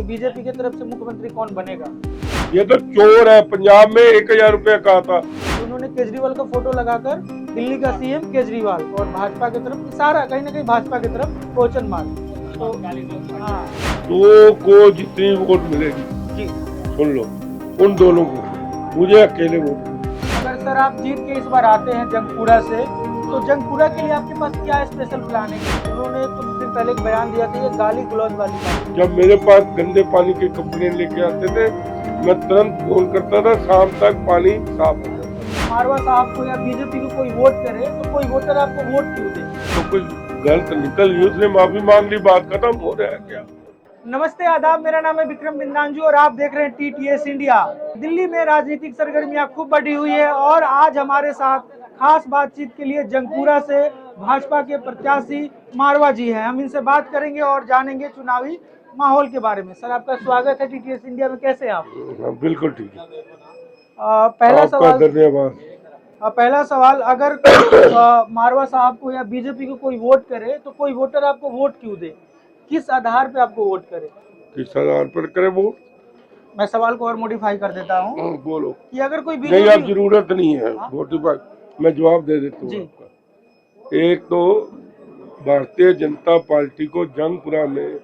BJP की तरफ से मुख्यमंत्री कौन बनेगा? ये तो चोर है। पंजाब में 1000 रुपया कहा था। तो उन्होंने केजरीवाल का फोटो लगाकर दिल्ली का सीएम केजरीवाल और भाजपा की तरफ इशारा, कहीं ना कहीं भाजपा की तरफ क्वेश्चन मार्क। तो हाँ दो को जितनी वोट मिलेगी, जी, सुन लो, उन दोनों को, मुझे अकेले वोट। अगर सर आप जीत के इस बार आते हैं जंगपुरा से, तो जंगपुरा के लिए आपके पास क्या स्पेशल प्लान है? उन्होंने कुछ दिन पहले एक बयान दिया था, ये गाली गलौज वाली बात। जब मेरे पास गंदे पानी के कंप्लेन लेके आते थे, मैं तुरंत फोन करता था, शाम तक पानी साफ हो जाता। मारवा साहब को या बीजेपी को कोई वोट करे तो कोई वोटर आपको वोट क्यों दे? तो कुछ गलत निकल गई, उसने माफी मांग ली, बात खत्म। हो रहा है क्या? नमस्ते आदाब, मेरा नाम है विक्रम बिंदांजू और आप देख रहे हैं टीटीएस इंडिया। दिल्ली में राजनीतिक सरगर्मियां खूब बढ़ी हुई है और आज हमारे साथ खास बातचीत के लिए जंगपुरा से भाजपा के प्रत्याशी मारवा जी हैं। हम इनसे बात करेंगे और जानेंगे चुनावी माहौल के बारे में। सर आपका स्वागत है टीटीएस इंडिया में, कैसे हैं आप? हाँ, बिल्कुल ठीक है। पहला सवाल, अगर मारवा साहब को या बीजेपी को कोई वोट करे तो कोई वोटर आपको वोट क्यों दे? किस आधार पे आपको वोट करे? किस आधार पर करे वोट? मैं सवाल को और मॉडिफाई कर देता हूँ बोलो। कि अगर कोई नहीं, अब बीजेपी जरूरत नहीं है वोट की। मैं जवाब दे देता हूँ आपका। एक तो भारतीय जनता पार्टी को जंगपुरा में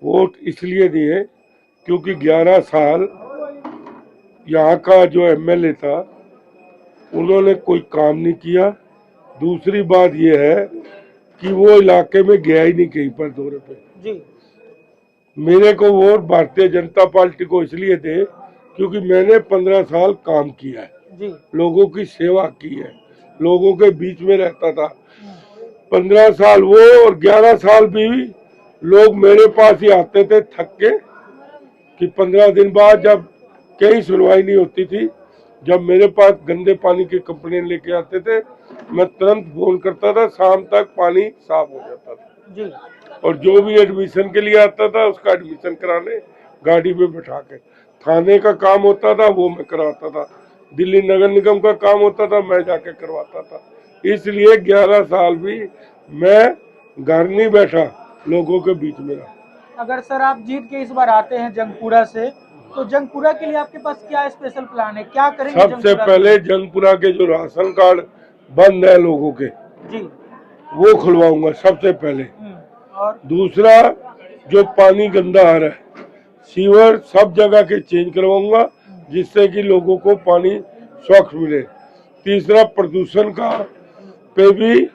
वोट इसलिए दिए क्योंकि 11 साल यहाँ का जो एमएलए था उन्होंने कोई काम नहीं किया। दूसरी बात यह है कि वो इलाके में गया ही नहीं कहीं पर दौरे पे। जी, मेरे को वोट भारतीय जनता पार्टी को इसलिए दे क्योंकि मैंने 15 साल काम किया है, जी, लोगों की सेवा की है, लोगों के बीच में रहता था। 15 साल वो और 11 साल भी लोग मेरे पास ही आते थे थक के कि 15 दिन बाद जब कहीं सुनवाई नहीं होती थी, जब मेरे पास गंदे पानी के कंप्लेन लेके आते थे, मैं तुरंत फोन करता था, शाम तक पानी साफ हो जाता था। जी, और जो भी एडमिशन के लिए आता था उसका एडमिशन कराने गाड़ी में बैठा के, थाने का काम होता था वो मैं करवाता था, दिल्ली नगर निगम का काम होता था मैं जाके करवाता था। इसलिए 11 साल भी मैं घर नहीं बैठा, लोगों के बीच में रहा। अगर सर आप जीत के इस बार आते हैं जंगपुरा से, तो जंगपुरा के लिए आपके पास क्या स्पेशल प्लान है? क्या करेंगे सबसे जंगपुरा पहले जंगपुरा के जो राशन कार्ड बंद है लोगों के, जी, वो खुलवाऊंगा सबसे पहले। और दूसरा, जो पानी गंदा आ रहा है, सीवर सब जगह के चेंज करवाऊंगा जिससे कि लोगों को पानी स्वच्छ मिले। तीसरा, प्रदूषण का पे भी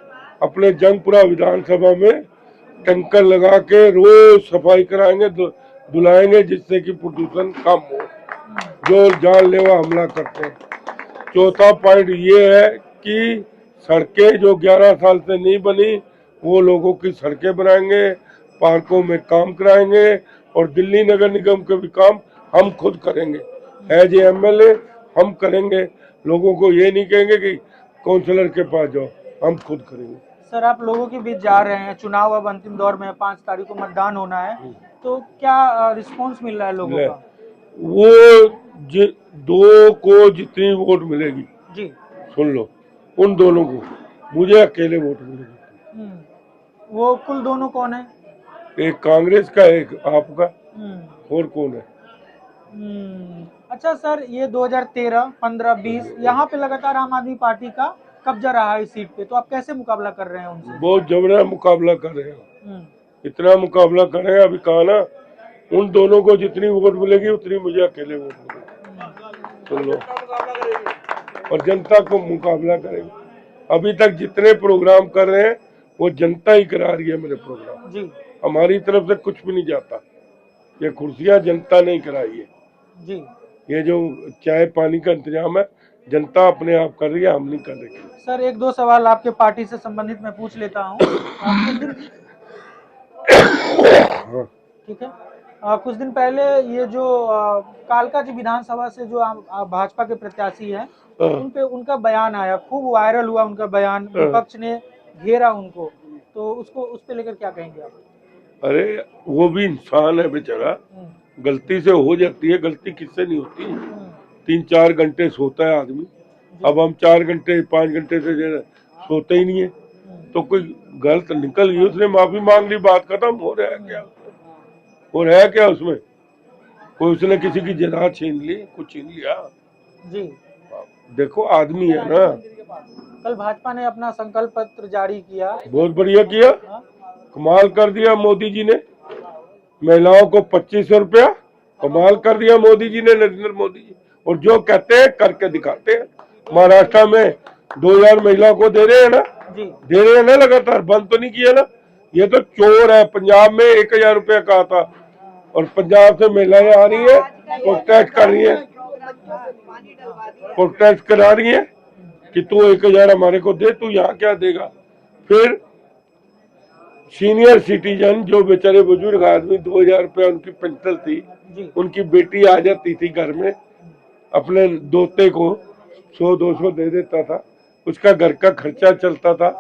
अपने जंगपुरा विधानसभा में टैंकर लगा के रोज सफाई कराएंगे, धुलाएंगे जिससे कि प्रदूषण कम हो, जो जानलेवा हमला करते हैं। चौथा पॉइंट ये है कि सड़कें जो 11 साल से नहीं बनी वो लोगों की सड़कें बनाएंगे, पार्कों में काम कराएंगे और दिल्ली नगर निगम के भी काम हम खुद करेंगे। एज ए एमएलए हम करेंगे, लोगों को ये नहीं कहेंगे कि काउंसलर के पास जाओ, हम खुद करेंगे। सर आप लोगों के बीच जा रहे हैं, चुनाव अब अंतिम दौर में है, 5 तारीख को मतदान होना है, तो क्या रिस्पॉन्स मिल रहा है लोगों का? वो दो को जितनी वोट मिलेगी, जी, सुन लो, उन दोनों को, मुझे अकेले वोट मिलेगी। वो कुल दोनों कौन है? एक कांग्रेस का, एक आपका, और कौन है? अच्छा सर, ये 2013, 15, 20 यहाँ पे लगातार आम आदमी पार्टी का कब्जा रहा है इस सीट पे, तो आप कैसे मुकाबला कर रहे हैं उनसे? बहुत जबरदस्त मुकाबला कर रहे हैं, इतना मुकाबला कर रहे हैं। अभी कहा ना, उन दोनों को जितनी वोट मिलेगी उतनी मुझे अकेले वोट मिलेगी, सुन लो, और जनता को मुकाबला करेंगे। अभी तक जितने प्रोग्राम कर रहे हैं वो जनता ही करा रही है मेरे प्रोग्राम जी, हमारी तरफ से कुछ भी नहीं जाता। ये कुर्सियां जनता नहीं कराई है जी, ये जो चाय पानी का इंतजाम है जनता अपने आप कर रही है, हम नहीं कर रहे। सर एक दो सवाल आपके पार्टी से संबंधित मैं पूछ लेता हूँ। ठीक है, कुछ दिन पहले ये जो कालका जी विधानसभा से जो भाजपा के प्रत्याशी हैं, उन पे उनका बयान आया, खूब वायरल हुआ उनका बयान, विपक्ष ने घेरा उनको, तो उसको उस पे लेकर क्या कहेंगे आप? अरे वो भी इंसान है बेचारा, गलती से हो जाती है, गलती किससे नहीं होती। 3-4 घंटे सोता है आदमी, अब हम 4 घंटे 5 घंटे से सोते ही नहीं है, तो कोई गलत निकल गई, उसने माफी मांग ली, बात खत्म। हो रहा है क्या? और है क्या उसमें? कोई उसने किसी की जायदाद छीन ली, कुछ छीन लिया? जी। देखो आदमी है ना। कल भाजपा ने अपना संकल्प पत्र जारी किया। बहुत बढ़िया किया, हाँ? कमाल कर दिया मोदी जी ने। महिलाओं को 2500 रुपया, कमाल कर दिया मोदी जी ने, नरेंद्र मोदी जी। और जो कहते हैं करके दिखाते हैं। महाराष्ट्र में 2000 महिलाओं को दे रहे हैं ना, जी। दे रहे हैं ना लगातार, बंद तो नहीं किया ना। ये तो चोर है। पंजाब में 1000 रुपया कहा था और पंजाब से महिलाएं आ रही है, प्रोटेस्ट कर रही है, प्रोटेस्ट करा रही है कि तू 1000 हमारे को दे, तू यहाँ क्या देगा। फिर सीनियर सिटीजन जो बेचारे बुजुर्ग आदमी, 2000 रुपया उनकी पेंशन थी, उनकी बेटी आ जाती थी घर में, अपने दोते को 100-200 दे देता था, उसका घर का खर्चा चलता था।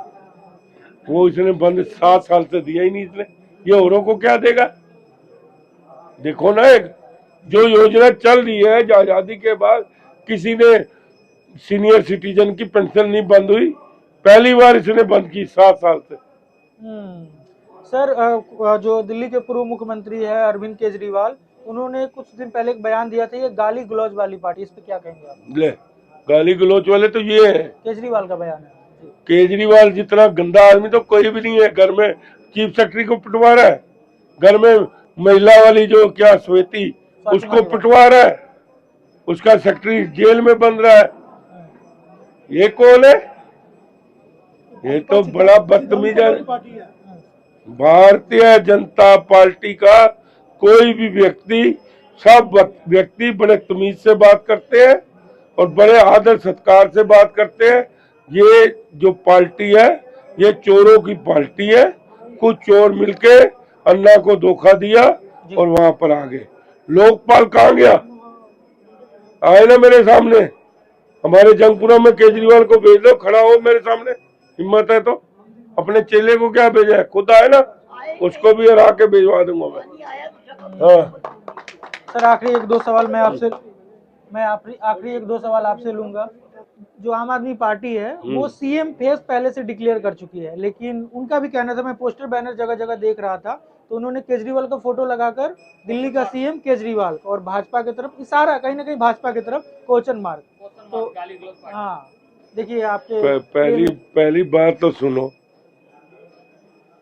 वो इसने बंद 7 साल से दिया ही नहीं इसने। ये औरों को क्या देगा? देखो ना, एक जो योजना चल रही है आजादी के बाद, किसी ने सीनियर सिटीजन की पेंशन नहीं बंद हुई, पहली बार इसने बंद की 7 साल से। सर, जो दिल्ली के पूर्व मुख्यमंत्री है अरविंद केजरीवाल, उन्होंने कुछ दिन पहले एक बयान दिया था, ये गाली गलौज वाली पार्टी, इस पे क्या कहेंगे आप? ले, गाली गलौज वाले तो ये है, केजरीवाल का बयान है। केजरीवाल जितना गंदा आदमी तो कोई भी नहीं है। घर में चीफ सेक्रेटरी को पिटवा रहा है, घर में महिला वाली जो क्या श्वेती, उसको पिटवा रहा है, उसका सेक्रेटरी जेल में बंद रहा है। ये कौन है? ये तो बड़ा बदतमीज है। भारतीय जनता पार्टी का कोई भी व्यक्ति, सब व्यक्ति बड़े तमीज से बात करते हैं और बड़े आदर सत्कार से बात करते हैं। ये जो पार्टी है, ये चोरों की पार्टी है। कुछ चोर मिलके अन्ना को धोखा दिया और वहां पर आ गए। लोकपाल कहाँ गया? आए ना मेरे सामने, हमारे जंगपुरा में केजरीवाल को भेज दो, खड़ा हो मेरे सामने, हिम्मत है तो। अपने चेले को क्या भेजा है? खुद आए ना, उसको भी हरा के भिजवा दूंगा मैं। हाँ सर, आखिरी 1-2 सवाल आपसे लूंगा। जो आम आदमी पार्टी है वो सीएम फेस पहले से डिक्लेयर कर चुकी है, लेकिन उनका भी कहना था, मैं पोस्टर बैनर जगह जगह देख रहा था, तो उन्होंने केजरीवाल का फोटो लगाकर दिल्ली का सीएम केजरीवाल और भाजपा की तरफ इशारा, कहीं ना कहीं भाजपा की तरफ क्वेश्चन मार्क। तो हाँ, देखिए आपके पहली बात तो सुनो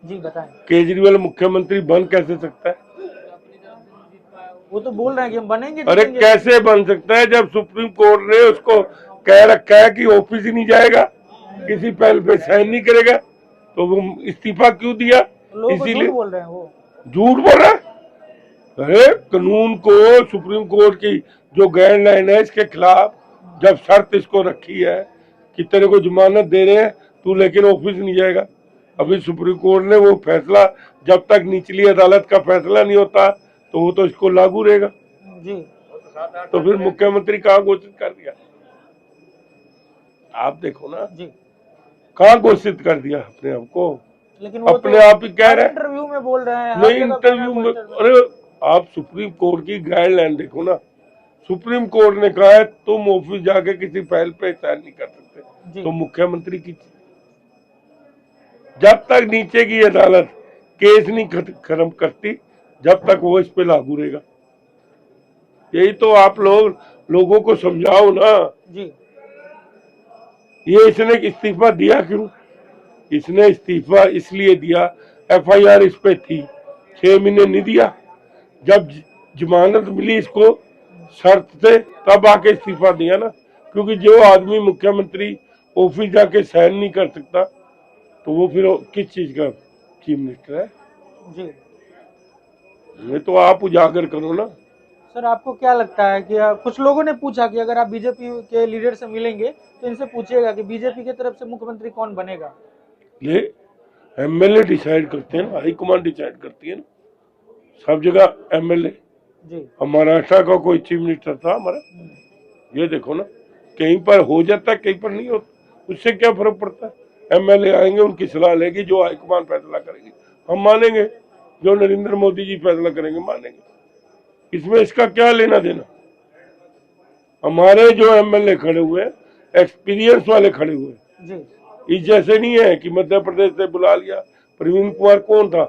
जी, बताएं। केजरीवाल मुख्यमंत्री बन कैसे सकता है? वो तो बोल रहे हैं कि हम बनेंगे। अरे कैसे बन सकता है जब सुप्रीम कोर्ट ने उसको कह रखा है कि ऑफिस ही नहीं जाएगा, किसी पहल पे साइन नहीं करेगा, तो वो इस्तीफा क्यों दिया? इसीलिए बोल रहे हैं, वो झूठ बोल रहा है। अरे कानून को, सुप्रीम कोर्ट की जो गाइडलाइन है, इसके खिलाफ जब शर्त इसको रखी है कि तेरे को जमानत दे रहे हैं, तू लेकिन ऑफिस नहीं जाएगा। अभी सुप्रीम कोर्ट ने वो फैसला, जब तक निचली अदालत का फैसला नहीं होता तो वो तो इसको लागू रहेगा जी। तो फिर मुख्यमंत्री कहाँ घोषित कर दिया? आप देखो ना जी, कहाँ घोषित कर दिया अपने आप को? लेकिन वो अपने तो आप ही कह रहे हैं, इंटरव्यू में बोल रहे हैं। नहीं इंटरव्यू में। अरे आप सुप्रीम कोर्ट की गाइडलाइन देखो ना। सुप्रीम कोर्ट ने कहा है तुम ऑफिस जाके किसी फाइल पे साइन नहीं कर सकते, तो मुख्यमंत्री की जब तक नीचे की अदालत केस नहीं खत्म करती, जब तक वो इस पे लागू रहेगा। यही तो आप लोगों को समझाओ ना जी। ये इसने इस्तीफा दिया क्यों? इसने इस्तीफा इसलिए दिया, एफआईआर इस पे थी, 6 महीने नहीं दिया। जब जमानत मिली इसको शर्त से, तब आके इस्तीफा दिया ना। क्योंकि जो आदमी मुख्यमंत्री ऑफिस जाके साइन नहीं कर सकता, तो वो फिर किस चीज का चीफ मिनिस्टर है? जी, ये तो आप उजागर करो ना। सर, आपको क्या लगता है कि कुछ लोगों ने पूछा कि अगर आप बीजेपी के लीडर से मिलेंगे तो इनसे पूछिएगा कि बीजेपी की तरफ से मुख्यमंत्री कौन बनेगा? ये एमएलए डिसाइड करते हैं ना, हाईकमान डिसाइड करती है ना, सब जगह एमएलए। जी। महाराष्ट्र का कोई चीफ मिनिस्टर था हमारा, ये देखो ना, कहीं पर हो जाता है, कहीं पर नहीं होता, उससे क्या फर्क पड़ता है? एमएलए आएंगे, उनकी सलाह लेगी, जो हाईकमान फैसला करेगी हम मानेंगे, जो नरेंद्र मोदी जी फैसला करेंगे मानेंगे। इसमें इसका क्या लेना देना? हमारे जो एमएलए खड़े हुए, एक्सपीरियंस वाले खड़े हुए, इस जैसे नहीं है कि मध्य प्रदेश से बुला लिया। प्रवीण कुमार कौन था,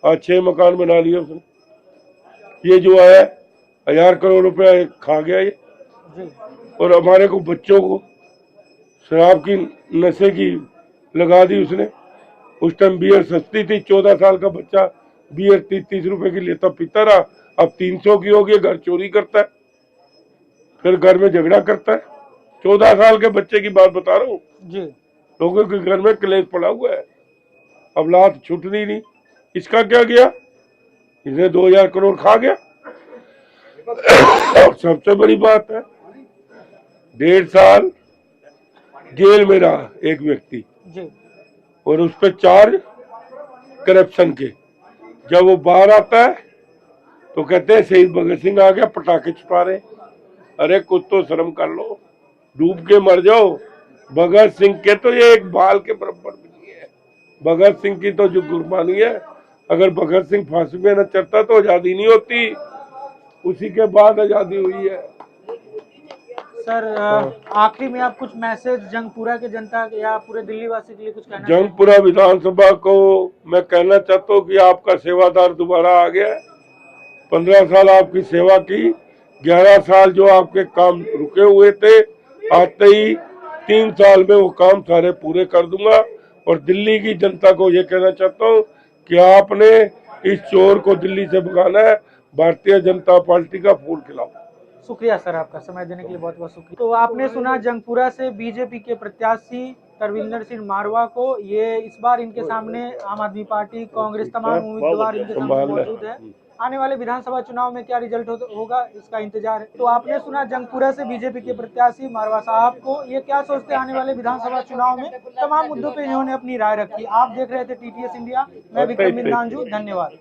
आज 6 मकान बना लिए उसने। ये जो है 1000 करोड़ रुपया खा गया ये। जी और हमारे को बच्चों को शराब की नशे की लगा दी उसने। उस टाइम बियर सस्ती थी, 14 साल का बच्चा बियर 30 रुपए की लेता पीता रहा, अब 300 की हो गई, घर चोरी करता है, फिर घर में झगड़ा करता है। 14 साल के बच्चे की बात बता रहा हूँ। जी लोगों के घर में क्लेश पड़ा हुआ है, अब लात छूटनी नहीं। इसका क्या गया, इसने 2000 करोड़ खा गया। और सबसे बड़ी बात है, 1.5 साल जेल में रहा एक व्यक्ति, जी और उस पर चार्ज करप्शन के। जब वो बाहर आता है तो कहते हैं शहीद भगत सिंह आ गया, पटाखे छुपा रहे। अरे कुछ तो शर्म कर लो, डूब के मर जाओ। भगत सिंह के तो ये एक बाल के बराबर भी नहीं है। भगत सिंह की तो जो कुर्बानी है, अगर भगत सिंह फांसी में न चढ़ता तो आजादी नहीं होती, उसी के बाद आजादी हुई है। सर आखिरी में आप कुछ मैसेज जंगपुरा के जनता या पूरे दिल्ली वासी के लिए कुछ कहना जंगपुरा विधानसभा को मैं कहना चाहता हूँ कि आपका सेवादार दोबारा आ गया है। 15 साल आपकी सेवा की, 11 साल जो आपके काम रुके हुए थे, आते ही 3 साल में वो काम सारे पूरे कर दूंगा। और दिल्ली की जनता को ये कहना चाहता हूँ कि आपने इस चोर को दिल्ली से भगाना है, भारतीय जनता पार्टी का फूल खिलाओ। शुक्रिया सर, आपका समय देने के लिए बहुत बहुत शुक्रिया। तो आपने सुना जंगपुरा से बीजेपी के प्रत्याशी तरविंदर सिंह मारवा को। ये इस बार इनके सामने आम आदमी पार्टी, कांग्रेस, तमाम उम्मीदवार इनके सामने मौजूद है। आने वाले विधानसभा चुनाव में क्या रिजल्ट होगा इसका इंतजार है। तो आपने सुना जंगपुरा से बीजेपी के प्रत्याशी मारवा साहब को, ये क्या सोचते हैं आने वाले विधानसभा चुनाव में। तमाम मुद्दों पे इन्होंने अपनी राय रखी। आप देख रहे थे TTS इंडिया, मैं विक्रम बिंदांजू, धन्यवाद।